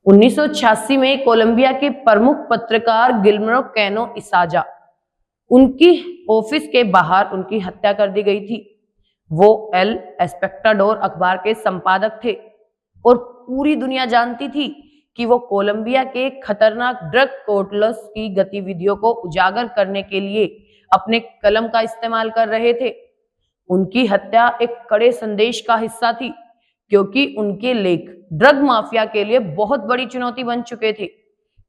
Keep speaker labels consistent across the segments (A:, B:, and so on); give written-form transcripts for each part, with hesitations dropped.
A: 1986 में कोलंबिया के प्रमुख पत्रकार गिलर्मो कैनो इसाजा, उनकी ऑफिस के बाहर उनकी हत्या कर दी गई थी। वो एल एस्पेक्टाडोर अखबार के संपादक थे और पूरी दुनिया जानती थी कि वो कोलंबिया के खतरनाक ड्रग कार्टेल्स की गतिविधियों को उजागर करने के लिए अपने कलम का इस्तेमाल कर रहे थे। उनकी हत्या एक कड़े संदेश का हिस्सा थी, क्योंकि उनके लेख ड्रग माफिया के लिए बहुत बड़ी चुनौती बन चुके थे।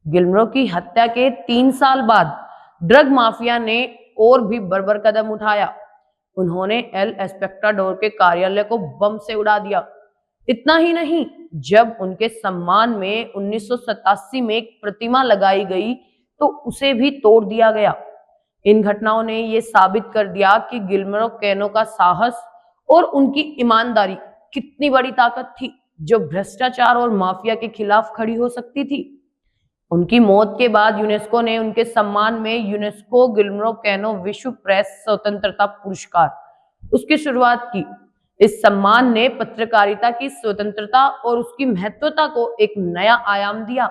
A: गिलर्मो की हत्या के 3 साल बाद ड्रग माफिया ने और भी बर्बर कदम उठाया। उन्होंने एल एस्पेक्टाडोर के कार्यालय को बम से उड़ा दिया। इतना ही नहीं, जब उनके सम्मान में 1987 में एक प्रतिमा लगाई गई तो उसे भी तोड़ दिया गया। इन घटनाओं ने यह साबित कर दिया कि गिलर्मो कैनो का साहस और उनकी ईमानदारी कितनी बड़ी ताकत थी, जो भ्रष्टाचार और माफिया के खिलाफ खड़ी हो सकती थी। उनकी मौत के बाद यूनेस्को ने उनके सम्मान में यूनेस्को गिलर्मो कैनो विश्व प्रेस स्वतंत्रता पुरस्कार उसकी शुरुआत की। इस सम्मान ने पत्रकारिता की स्वतंत्रता और उसकी महत्वता को एक नया आयाम दिया।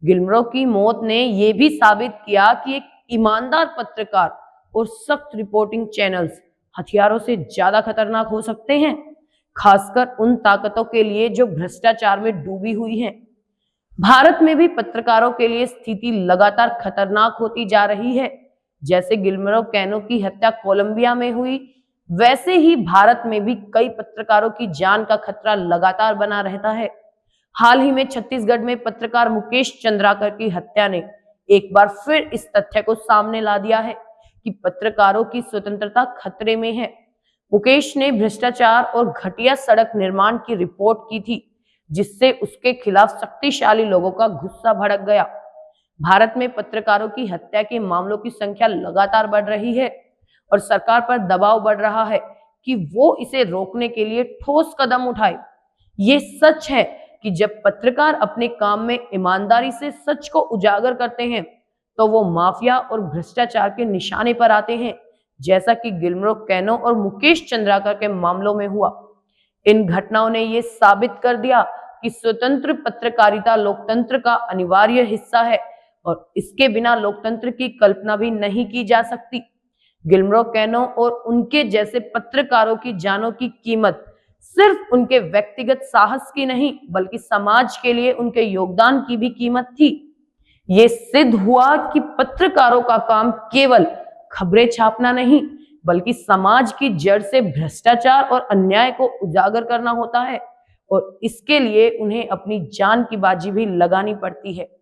A: गिलर्मो की मौत ने यह भी साबित किया कि एक ईमानदार पत्रकार और सख्त रिपोर्टिंग चैनल्स हथियारों से ज्यादा खतरनाक हो सकते हैं, खासकर उन ताकतों के लिए जो भ्रष्टाचार में डूबी हुई हैं। भारत में भी पत्रकारों के लिए स्थिति लगातार खतरनाक होती जा रही है। जैसे गिलर्मो कैनो की हत्या कोलंबिया में हुई, वैसे ही भारत में भी कई पत्रकारों की जान का खतरा लगातार बना रहता है। हाल ही में छत्तीसगढ़ में पत्रकार मुकेश चंद्राकर की हत्या ने एक बार फिर इस तथ्य को सामने ला दिया है कि पत्रकारों की स्वतंत्रता खतरे में है। मुकेश ने भ्रष्टाचार और घटिया सड़क निर्माण की रिपोर्ट की थी, जिससे उसके खिलाफ शक्तिशाली लोगों का गुस्सा भड़क गया। भारत में पत्रकारों की हत्या के मामलों की संख्या लगातार बढ़ रही है और सरकार पर दबाव बढ़ रहा है कि वो इसे रोकने के लिए ठोस कदम उठाए। ये सच है कि जब पत्रकार अपने काम में ईमानदारी से सच को उजागर करते हैं तो वो माफिया और भ्रष्टाचार के निशाने पर आते हैं, जैसा कि गिलर्मो कैनो और मुकेश चंद्राकर के मामलों में हुआ। इन घटनाओं ने यह साबित कर दिया कि स्वतंत्र पत्रकारिता लोकतंत्र का अनिवार्य हिस्सा है और इसके बिना लोकतंत्र की कल्पना भी नहीं की जा सकती। गिलर्मो कैनो और उनके जैसे पत्रकारों की जानों की कीमत सिर्फ उनके व्यक्तिगत साहस की नहीं, बल्कि समाज के लिए उनके योगदान की भी कीमत थी। ये सिद्ध हुआ कि पत्रकारों का काम केवल खबरें छापना नहीं, बल्कि समाज की जड़ से भ्रष्टाचार और अन्याय को उजागर करना होता है और इसके लिए उन्हें अपनी जान की बाजी भी लगानी पड़ती है।